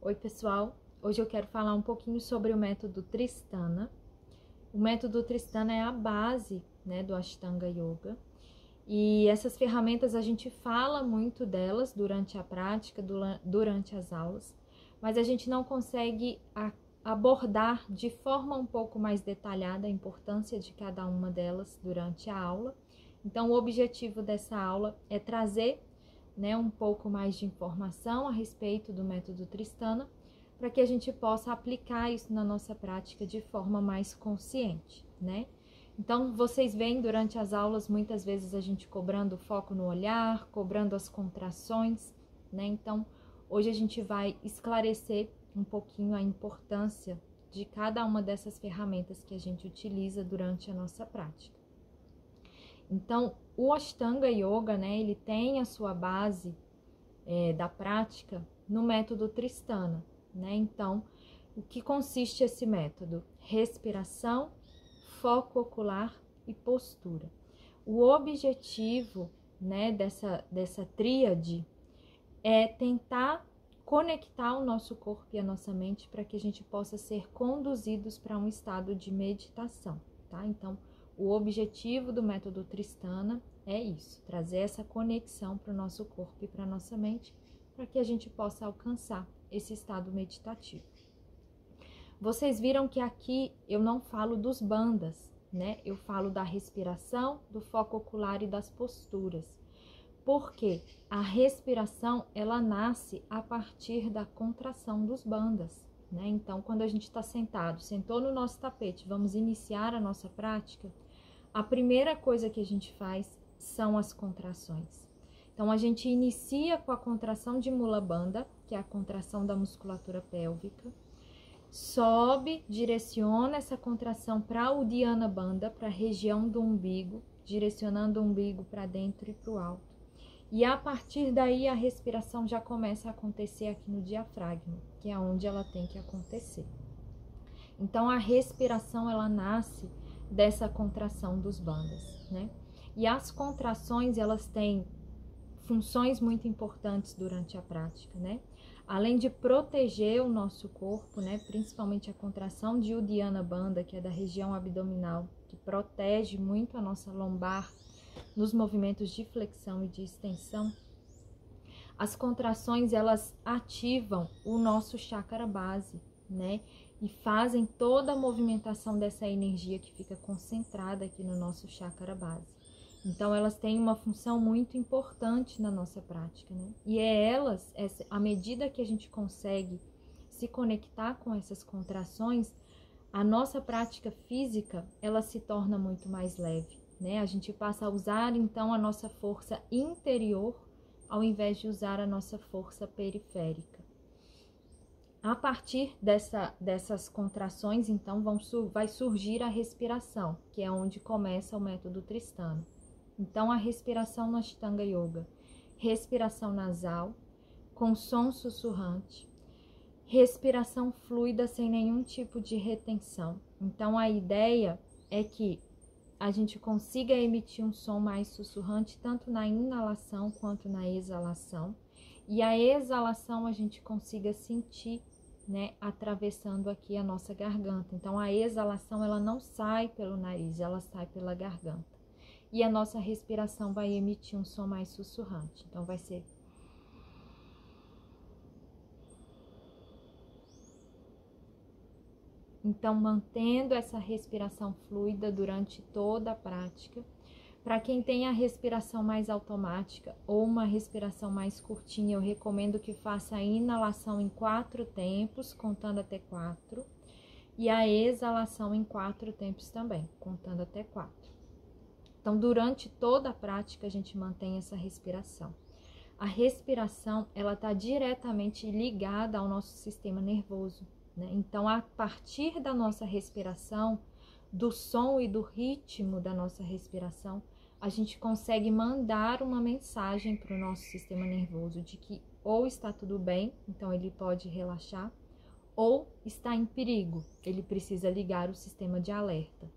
Oi, pessoal! Hoje eu quero falar um pouquinho sobre o método Tristana. O método Tristana é a base, do Ashtanga Yoga. E essas ferramentas a gente fala muito delas durante a prática, durante as aulas, mas a gente não consegue abordar de forma um pouco mais detalhada a importância de cada uma delas durante a aula. Então, o objetivo dessa aula é trazer um pouco mais de informação a respeito do método Tristana, para que a gente possa aplicar isso na nossa prática de forma mais consciente, Então, vocês veem durante as aulas, muitas vezes a gente cobrando foco no olhar, cobrando as contrações, Então, hoje a gente vai esclarecer um pouquinho a importância de cada uma dessas ferramentas que a gente utiliza durante a nossa prática. Então, o Ashtanga Yoga, ele tem a sua base da prática no método Tristana, Então, o que consiste esse método? Respiração, foco ocular e postura. O objetivo, dessa tríade é tentar conectar o nosso corpo e a nossa mente para que a gente possa ser conduzidos para um estado de meditação, tá? Então, o objetivo do método Tristana é isso, trazer essa conexão para o nosso corpo e para a nossa mente, para que a gente possa alcançar esse estado meditativo. Vocês viram que aqui eu não falo dos bandhas, Eu falo da respiração, do foco ocular e das posturas. Porque a respiração, ela nasce a partir da contração dos bandhas, Então, quando a gente está sentado, sentou no nosso tapete, vamos iniciar a nossa prática, a primeira coisa que a gente faz são as contrações. Então, a gente inicia com a contração de Mula Bandha, que é a contração da musculatura pélvica, sobe, direciona essa contração para o Uddiyana Bandha, para a região do umbigo, direcionando o umbigo para dentro e para o alto. E a partir daí a respiração já começa a acontecer aqui no diafragma, que é onde ela tem que acontecer. Então, a respiração, ela nasce dessa contração dos bandhas, E as contrações, elas têm funções muito importantes durante a prática, Além de proteger o nosso corpo, Principalmente a contração de Uddiyana Bandha, que é da região abdominal, que protege muito a nossa lombar nos movimentos de flexão e de extensão. As contrações, elas ativam o nosso chakra base, E fazem toda a movimentação dessa energia que fica concentrada aqui no nosso chakra base. Então, elas têm uma função muito importante na nossa prática, E à medida que a gente consegue se conectar com essas contrações, a nossa prática física, ela se torna muito mais leve, A gente passa a usar, então, a nossa força interior, ao invés de usar a nossa força periférica. A partir dessas contrações, então, vai surgir a respiração, que é onde começa o método Tristana. Então, a respiração no Ashtanga Yoga, respiração nasal, com som sussurrante, respiração fluida sem nenhum tipo de retenção. Então, a ideia é que a gente consiga emitir um som mais sussurrante, tanto na inalação quanto na exalação. E a exalação a gente consiga sentir, atravessando aqui a nossa garganta. Então, a exalação, ela não sai pelo nariz, ela sai pela garganta. E a nossa respiração vai emitir um som mais sussurrante. Então, vai ser... Então, mantendo essa respiração fluida durante toda a prática. Para quem tem a respiração mais automática ou uma respiração mais curtinha, eu recomendo que faça a inalação em 4 tempos, contando até 4. E a exalação em 4 tempos também, contando até 4. Então, durante toda a prática, a gente mantém essa respiração. A respiração, ela está diretamente ligada ao nosso sistema nervoso, Então, a partir da nossa respiração, do som e do ritmo da nossa respiração, a gente consegue mandar uma mensagem para o nosso sistema nervoso de que ou está tudo bem, então ele pode relaxar, ou está em perigo, ele precisa ligar o sistema de alerta.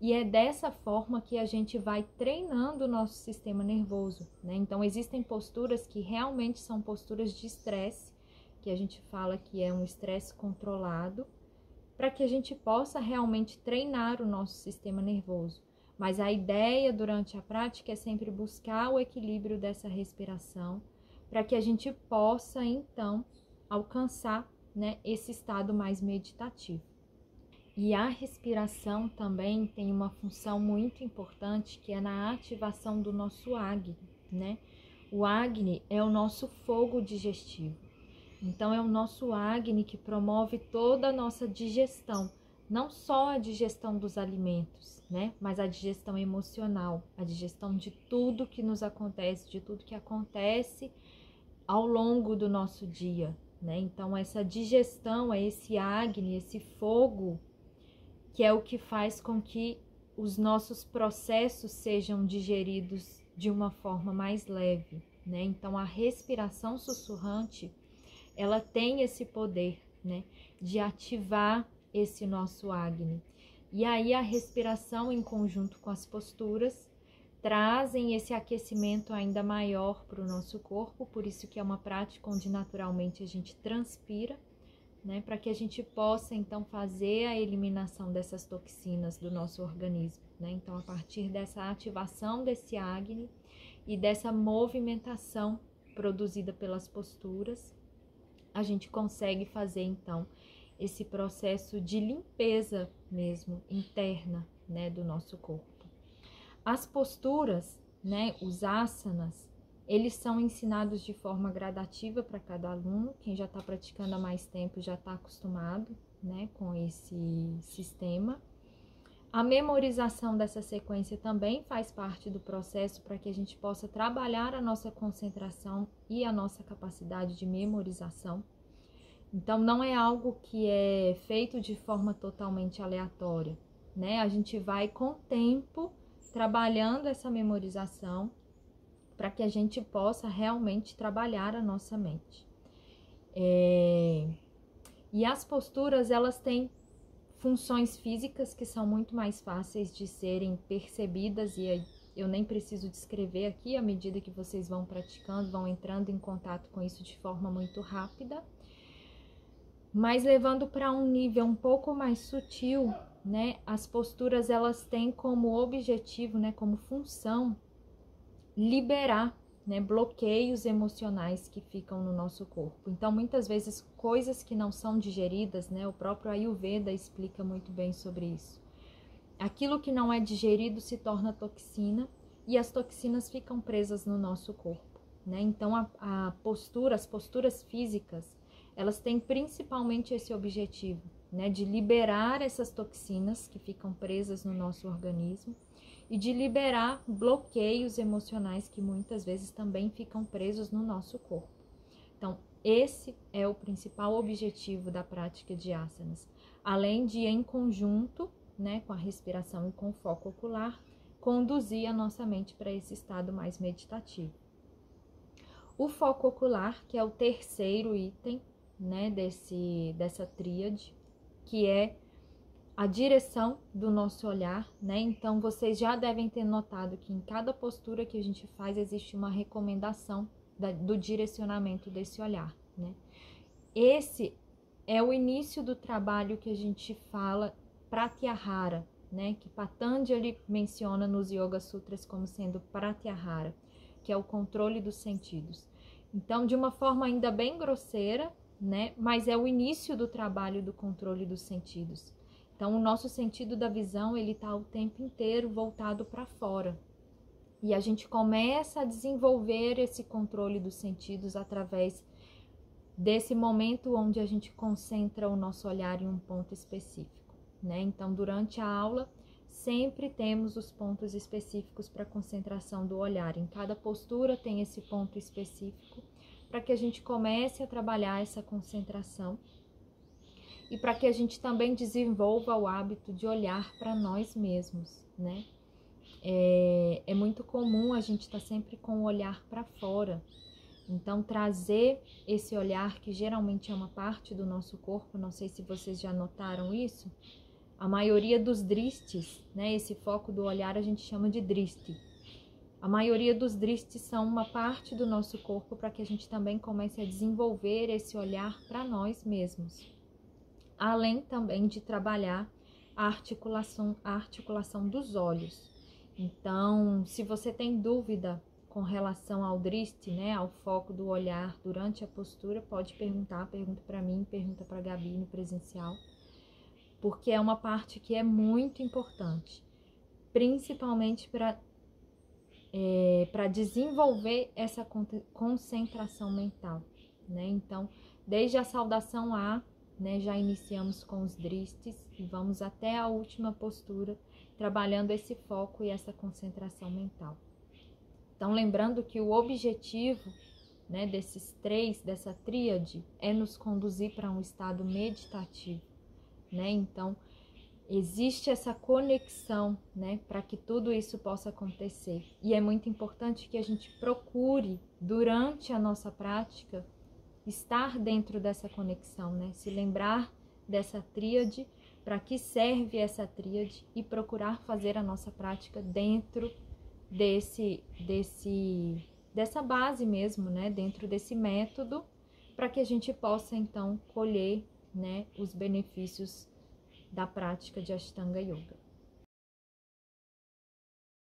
E é dessa forma que a gente vai treinando o nosso sistema nervoso, Então, existem posturas que realmente são posturas de estresse, que a gente fala que é um estresse controlado, para que a gente possa realmente treinar o nosso sistema nervoso. Mas a ideia durante a prática é sempre buscar o equilíbrio dessa respiração, para que a gente possa, então, alcançar, né, esse estado mais meditativo. E a respiração também tem uma função muito importante, que é na ativação do nosso Agni, né? O Agni é o nosso fogo digestivo. Então, é o nosso Agni que promove toda a nossa digestão, não só a digestão dos alimentos, né? Mas a digestão emocional, a digestão de tudo que nos acontece, de tudo que acontece ao longo do nosso dia, né? Então, essa digestão é esse Agni, esse fogo, que é o que faz com que os nossos processos sejam digeridos de uma forma mais leve, né? Então, a respiração sussurrante, ela tem esse poder, né, de ativar esse nosso Agni. E aí a respiração em conjunto com as posturas trazem esse aquecimento ainda maior para o nosso corpo, por isso que é uma prática onde naturalmente a gente transpira, né, para que a gente possa então fazer a eliminação dessas toxinas do nosso organismo, né? Então, a partir dessa ativação desse Agni e dessa movimentação produzida pelas posturas, a gente consegue fazer então esse processo de limpeza mesmo interna, né, do nosso corpo. As posturas, né, os asanas, eles são ensinados de forma gradativa para cada aluno. Quem já está praticando há mais tempo já está acostumado, né, com esse sistema. A memorização dessa sequência também faz parte do processo para que a gente possa trabalhar a nossa concentração e a nossa capacidade de memorização. Então, não é algo que é feito de forma totalmente aleatória, né? A gente vai, com o tempo, trabalhando essa memorização para que a gente possa realmente trabalhar a nossa mente. E as posturas, elas têm funções físicas que são muito mais fáceis de serem percebidas, e eu nem preciso descrever aqui, à medida que vocês vão praticando, vão entrando em contato com isso de forma muito rápida. Mas levando para um nível um pouco mais sutil, né, as posturas, elas têm como objetivo, né, como função, liberar, né, bloqueios emocionais que ficam no nosso corpo. Então, muitas vezes, coisas que não são digeridas, né, o próprio Ayurveda explica muito bem sobre isso. Aquilo que não é digerido se torna toxina e as toxinas ficam presas no nosso corpo, né? Então, as posturas físicas, elas têm principalmente esse objetivo, né, de liberar essas toxinas que ficam presas no nosso organismo e de liberar bloqueios emocionais que muitas vezes também ficam presos no nosso corpo. Então, esse é o principal objetivo da prática de asanas, além de, em conjunto, né, com a respiração e com o foco ocular, conduzir a nossa mente para esse estado mais meditativo. O foco ocular, que é o terceiro item, né, dessa tríade, que é a direção do nosso olhar, né? Então, vocês já devem ter notado que em cada postura que a gente faz existe uma recomendação do direcionamento desse olhar, né? Esse é o início do trabalho que a gente fala Pratyahara, né? Que Patanjali menciona nos Yoga Sutras como sendo Pratyahara, que é o controle dos sentidos. Então, de uma forma ainda bem grosseira, né? Mas é o início do trabalho do controle dos sentidos. Então, o nosso sentido da visão, ele está o tempo inteiro voltado para fora. E a gente começa a desenvolver esse controle dos sentidos através desse momento onde a gente concentra o nosso olhar em um ponto específico, né? Então, durante a aula, sempre temos os pontos específicos para concentração do olhar. Em cada postura tem esse ponto específico para que a gente comece a trabalhar essa concentração e para que a gente também desenvolva o hábito de olhar para nós mesmos, né? É muito comum a gente estar sempre com o olhar para fora. Então, trazer esse olhar, que geralmente é uma parte do nosso corpo, não sei se vocês já notaram isso, a maioria dos dristis, né? Esse foco do olhar a gente chama de dristi. A maioria dos dristis são uma parte do nosso corpo para que a gente também comece a desenvolver esse olhar para nós mesmos. Além também de trabalhar a articulação dos olhos. Então, se você tem dúvida com relação ao driste, né, ao foco do olhar durante a postura, pode pergunta para mim, pergunta para a Gabi no presencial, porque é uma parte que é muito importante, principalmente para desenvolver essa concentração mental, né? Então, desde a saudação A, né, já iniciamos com os dristes e vamos até a última postura, trabalhando esse foco e essa concentração mental. Então, lembrando que o objetivo, né, dessa tríade, é nos conduzir para um estado meditativo, né? Então, existe essa conexão, né, para que tudo isso possa acontecer. E é muito importante que a gente procure, durante a nossa prática, estar dentro dessa conexão, né? Se lembrar dessa tríade, para que serve essa tríade e procurar fazer a nossa prática dentro dessa base mesmo, né? Dentro desse método, para que a gente possa então colher, né, os benefícios da prática de Ashtanga Yoga.